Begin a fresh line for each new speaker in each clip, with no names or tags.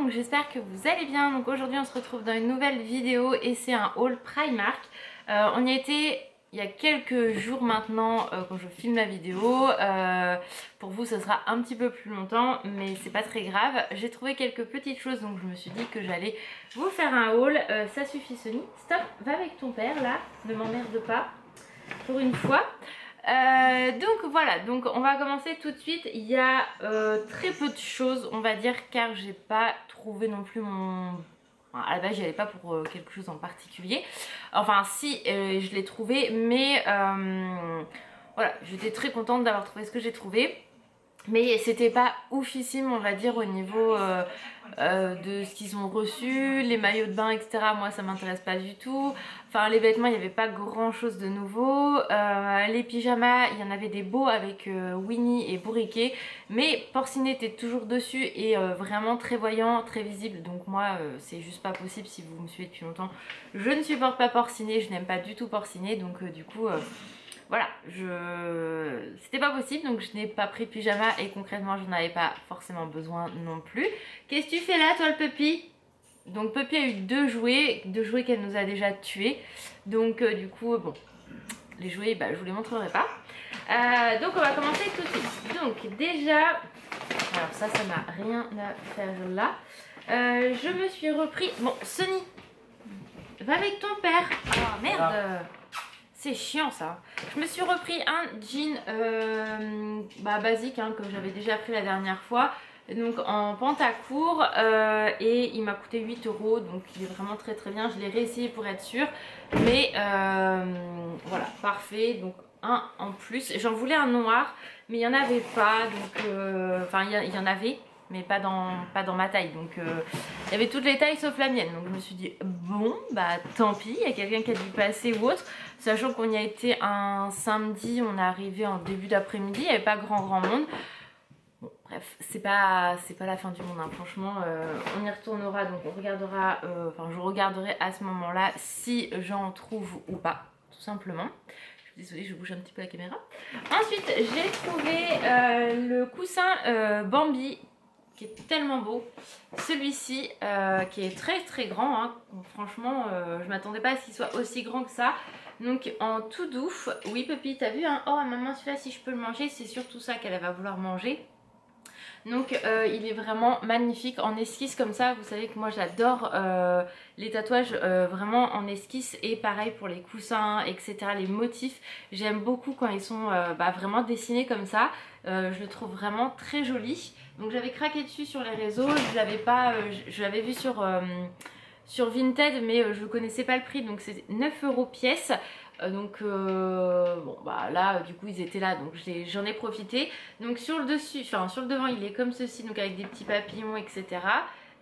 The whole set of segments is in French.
donc j'espère que vous allez bien. Donc aujourd'hui on se retrouve dans une nouvelle vidéo et c'est un haul Primark. On y a été il y a quelques jours maintenant quand je filme la vidéo. Pour vous ça sera un petit peu plus longtemps mais c'est pas très grave. J'ai trouvé quelques petites choses donc je me suis dit que j'allais vous faire un haul. Ça suffit Sony, stop, va avec ton père là, ne m'emmerde pas pour une fois. Donc voilà, donc on va commencer tout de suite. Il y a très peu de choses on va dire car j'ai pas trouvé non plus mon... Enfin, à la base j'y allais pas pour quelque chose en particulier. Enfin si je l'ai trouvé mais voilà, j'étais très contente d'avoir trouvé ce que j'ai trouvé. Mais c'était pas oufissime on va dire au niveau de ce qu'ils ont reçu, les maillots de bain etc. Moi ça m'intéresse pas du tout. Enfin les vêtements il n'y avait pas grand chose de nouveau. Les pyjamas il y en avait des beaux avec Winnie et Bourriquet. Mais Porcinet était toujours dessus et vraiment très voyant, très visible. Donc moi c'est juste pas possible si vous me suivez depuis longtemps. Je ne supporte pas Porcinet, je n'aime pas du tout Porcinet. Donc du coup... voilà, c'était pas possible donc je n'ai pas pris de pyjama et concrètement je n'en avais pas forcément besoin non plus. Qu'est-ce que tu fais là toi le Puppy? Donc Puppy a eu deux jouets qu'elle nous a déjà tués. Donc du coup bon, les jouets bah, je vous les montrerai pas. Donc on va commencer tout de suite. Donc déjà, alors ça n'a rien à faire là. Je me suis repris, bon Sony, va avec ton père. Oh merde. C'est chiant ça. Je me suis repris un jean basique hein, que j'avais déjà pris la dernière fois. Donc en pantacourt et il m'a coûté 8 € donc il est vraiment très très bien. Je l'ai réessayé pour être sûre. Mais voilà, parfait. Donc un en plus. J'en voulais un noir mais il n'y en avait pas. Donc enfin il y en avait. Mais pas dans ma taille, donc il y avait toutes les tailles sauf la mienne, donc je me suis dit bon bah tant pis, il y a quelqu'un qui a dû passer ou autre, sachant qu'on y a été un samedi, on est arrivé en début d'après-midi, il n'y avait pas grand monde. Bon bref, c'est pas la fin du monde hein. Franchement on y retournera, donc on regardera, enfin je regarderai à ce moment là si j'en trouve ou pas, tout simplement. Désolée, je bouge un petit peu la caméra. Ensuite j'ai trouvé le coussin Bambi qui est tellement beau, celui-ci qui est très très grand hein. Franchement je m'attendais pas à ce qu'il soit aussi grand que ça, donc en tout doux. Oui Puppy t'as vu hein? Oh maman celui-là si je peux le manger, c'est surtout ça qu'elle va vouloir manger. Donc il est vraiment magnifique en esquisse comme ça. Vous savez que moi j'adore les tatouages vraiment en esquisse, et pareil pour les coussins etc, les motifs. J'aime beaucoup quand ils sont vraiment dessinés comme ça. Je le trouve vraiment très joli. Donc j'avais craqué dessus sur les réseaux. Je l'avais vu sur Vinted mais je connaissais pas le prix, donc c'est 9 € pièce. Donc bon bah là du coup ils étaient là donc j'en ai profité. Donc sur le dessus, enfin sur le devant il est comme ceci, donc avec des petits papillons etc,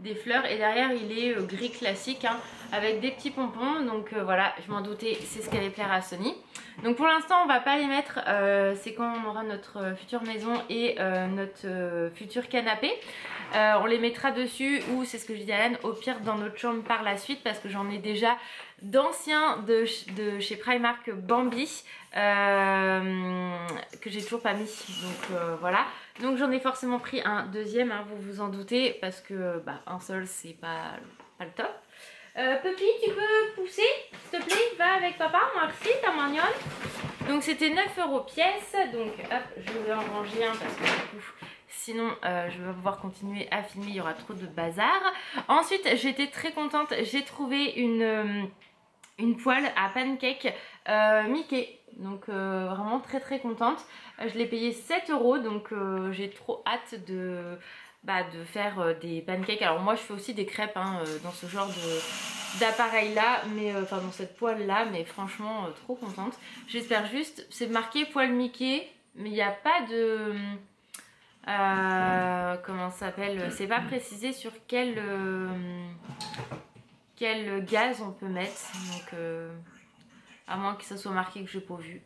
des fleurs, et derrière il est gris classique hein, avec des petits pompons. Donc voilà, je m'en doutais, c'est ce qui allait plaire à Sony. Donc pour l'instant on va pas les mettre, c'est quand on aura notre future maison et notre futur canapé. On les mettra dessus, ou c'est ce que je dis à Anne, au pire dans notre chambre par la suite, parce que j'en ai déjà d'anciens de chez Primark Bambi que j'ai toujours pas mis. Donc voilà, donc j'en ai forcément pris un deuxième hein, vous vous en doutez, parce que un seul c'est pas le top. Puppy tu peux pousser s'il te plaît, va avec papa, merci ta mignonne. Donc c'était 9 € pièce, donc hop je vais en ranger un parce que du coup sinon je vais pas pouvoir continuer à filmer, il y aura trop de bazar. Ensuite j'étais très contente, j'ai trouvé une poêle à pancake Mickey, donc vraiment très très contente. Je l'ai payé 7 €, donc j'ai trop hâte de faire des pancakes. Alors moi je fais aussi des crêpes hein, dans ce genre d'appareil là, mais enfin dans cette poêle là, mais franchement trop contente. J'espère juste, c'est marqué poêle Mickey mais il n'y a pas de comment ça s'appelle, c'est pas précisé sur quel gaz on peut mettre, donc à moins que ça soit marqué que j'ai pas vu.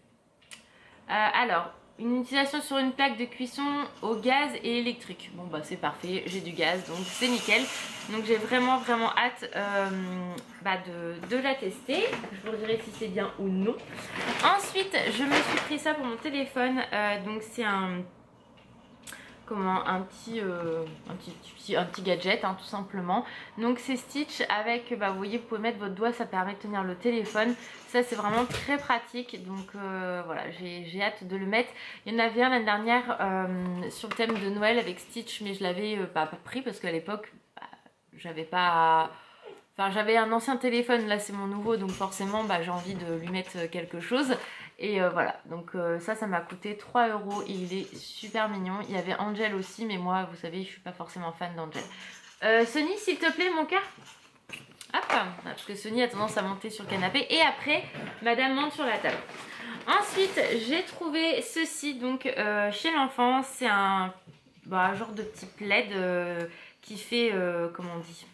Alors une utilisation sur une plaque de cuisson au gaz et électrique. Bon bah c'est parfait, j'ai du gaz donc c'est nickel. Donc j'ai vraiment hâte de la tester. Je vous dirai si c'est bien ou non. Ensuite je me suis pris ça pour mon téléphone. Donc c'est un un petit gadget hein, tout simplement. Donc c'est Stitch avec, vous voyez, vous pouvez mettre votre doigt, ça permet de tenir le téléphone. Ça c'est vraiment très pratique, donc voilà, j'ai hâte de le mettre. Il y en avait un l'année dernière sur le thème de Noël avec Stitch, mais je l'avais pas pris parce qu'à l'époque j'avais pas... Enfin, j'avais un ancien téléphone, là c'est mon nouveau, donc forcément j'ai envie de lui mettre quelque chose. Et voilà, donc ça m'a coûté 3 € et il est super mignon. Il y avait Angel aussi, mais moi, vous savez, je suis pas forcément fan d'Angel. Sonny, s'il te plaît, mon cœur. Hop, parce que Sonny a tendance à monter sur le canapé. Et après, madame monte sur la table. Ensuite, j'ai trouvé ceci, donc chez l'enfant. C'est un genre de petit plaid qui fait, comment on dit?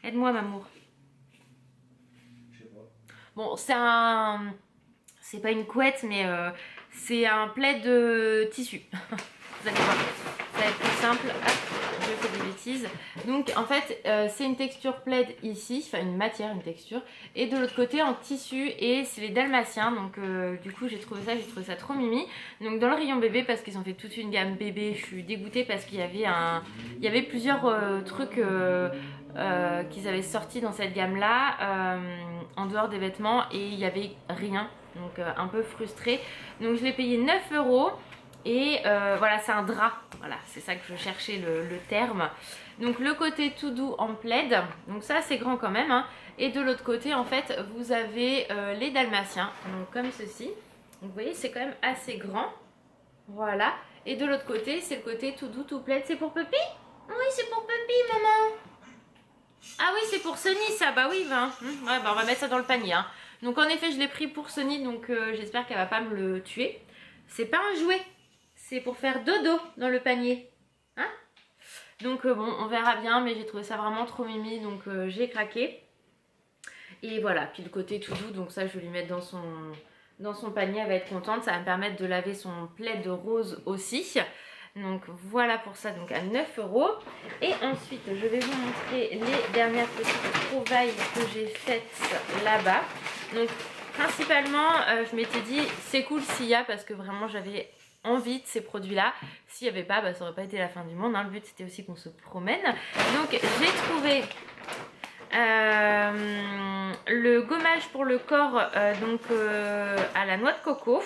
Aide-moi, Mamour. Je sais pas. Bon, c'est pas une couette, mais c'est un plaid de tissu. Vous allez voir, ça va être plus simple. Hop, je fais des bêtises. Donc en fait, c'est une texture plaid ici, enfin une matière, une texture, et de l'autre côté en tissu, et c'est les dalmatiens. Donc du coup j'ai trouvé ça trop mimi. Donc dans le rayon bébé, parce qu'ils ont fait toute une gamme bébé, je suis dégoûtée parce qu'il y avait plusieurs trucs qu'ils avaient sortis dans cette gamme là en dehors des vêtements, et il n'y avait rien, donc un peu frustrée. Donc je l'ai payé 9 € et voilà, c'est un drap, voilà, c'est ça que je cherchais le terme. Donc le côté tout doux en plaid, donc ça c'est grand quand même hein. Et de l'autre côté en fait vous avez les dalmatiens, donc comme ceci. Donc vous voyez, c'est quand même assez grand, voilà. Et de l'autre côté c'est le côté tout doux tout plaid. C'est pour Puppy? Oui, c'est pour Puppy, maman. Ah oui, c'est pour Sonny ça, bah oui, ouais, on va mettre ça dans le panier hein. Donc en effet je l'ai pris pour Sonny, donc j'espère qu'elle va pas me le tuer. C'est pas un jouet, c'est pour faire dodo dans le panier hein. Donc bon, on verra bien, mais j'ai trouvé ça vraiment trop mimi, donc j'ai craqué. Et voilà, puis le côté tout doux, donc ça je vais lui mettre dans son panier, elle va être contente. Ça va me permettre de laver son plaid rose aussi. Donc voilà pour ça, donc à 9 €. Et ensuite je vais vous montrer les dernières petites trouvailles que j'ai faites là-bas. Donc principalement je m'étais dit c'est cool s'il y a, parce que vraiment j'avais envie de ces produits là. S'il n'y avait pas, ça aurait pas été la fin du monde hein. Le but c'était aussi qu'on se promène. Donc j'ai trouvé le gommage pour le corps à la noix de coco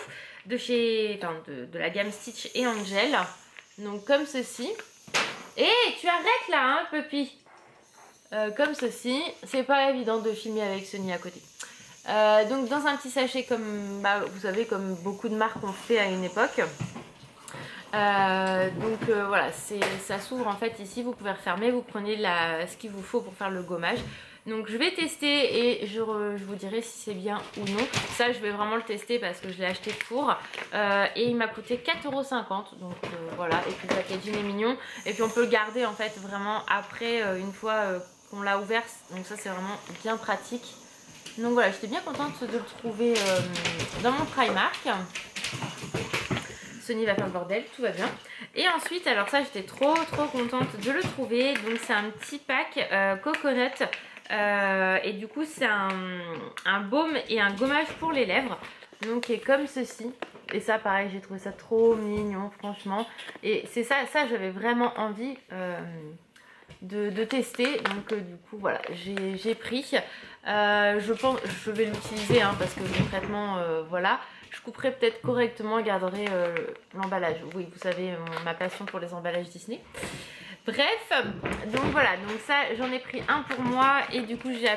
de la gamme Stitch et Angel. Donc comme ceci. Et tu arrêtes là hein Puppy. Comme ceci. C'est pas évident de filmer avec Sonny à côté. Donc dans un petit sachet comme vous savez, comme beaucoup de marques ont fait à une époque. Voilà, ça s'ouvre en fait ici, vous pouvez refermer, vous prenez ce qu'il vous faut pour faire le gommage. Donc je vais tester et je vous dirai si c'est bien ou non. Ça je vais vraiment le tester parce que je l'ai acheté pour et il m'a coûté 4,50 €. Donc voilà, et puis le packaging est mignon. Et puis on peut le garder en fait vraiment après une fois qu'on l'a ouvert. Donc ça c'est vraiment bien pratique. Donc voilà, j'étais bien contente de le trouver dans mon Primark. Sonny va faire le bordel, tout va bien. Et ensuite, alors ça j'étais trop contente de le trouver. Donc c'est un petit pack coconut. Et du coup c'est un baume et un gommage pour les lèvres. Donc qui est comme ceci. Et ça pareil, j'ai trouvé ça trop mignon franchement. Et c'est ça j'avais vraiment envie de tester. Donc du coup voilà, j'ai pris. Je pense je vais l'utiliser hein, parce que concrètement voilà. Je couperai peut-être correctement et garderai l'emballage. Oui, vous savez ma passion pour les emballages Disney. Bref, donc voilà, donc ça j'en ai pris un pour moi et du coup j'ai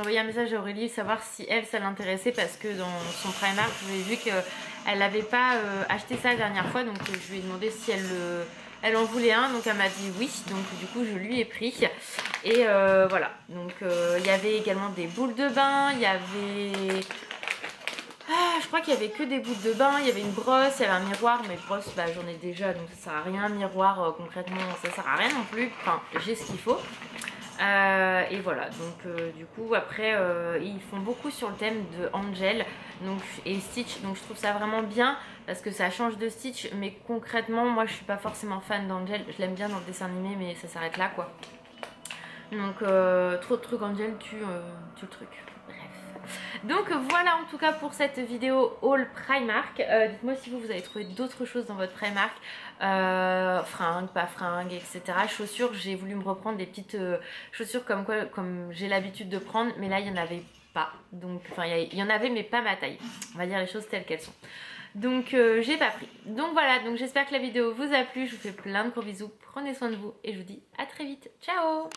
envoyé un message à Aurélie savoir si elle ça l'intéressait, parce que dans son Primark j'ai vu qu'elle n'avait pas acheté ça la dernière fois, donc je lui ai demandé si elle en voulait un, donc elle m'a dit oui, donc du coup je lui ai pris. Et voilà, donc il y avait également des boules de bain, il y avait... je crois qu'il y avait que des boules de bain, il y avait une brosse, il y avait un miroir, mais brosse j'en ai déjà donc ça sert à rien, miroir concrètement ça sert à rien non plus, enfin j'ai ce qu'il faut. Et voilà, donc du coup après ils font beaucoup sur le thème de Angel et Stitch, donc je trouve ça vraiment bien parce que ça change de Stitch, mais concrètement moi je suis pas forcément fan d'Angel, je l'aime bien dans le dessin animé mais ça s'arrête là quoi. Donc trop de trucs Angel tue le truc. Bref. Donc voilà en tout cas pour cette vidéo haul Primark. Dites-moi si vous avez trouvé d'autres choses dans votre Primark, fringues, pas fringues, etc. Chaussures, j'ai voulu me reprendre des petites chaussures comme j'ai l'habitude de prendre, mais là il n'y en avait pas. Donc enfin il y en avait mais pas ma taille. On va dire les choses telles qu'elles sont. Donc j'ai pas pris. Donc voilà, donc j'espère que la vidéo vous a plu. Je vous fais plein de gros bisous. Prenez soin de vous et je vous dis à très vite. Ciao!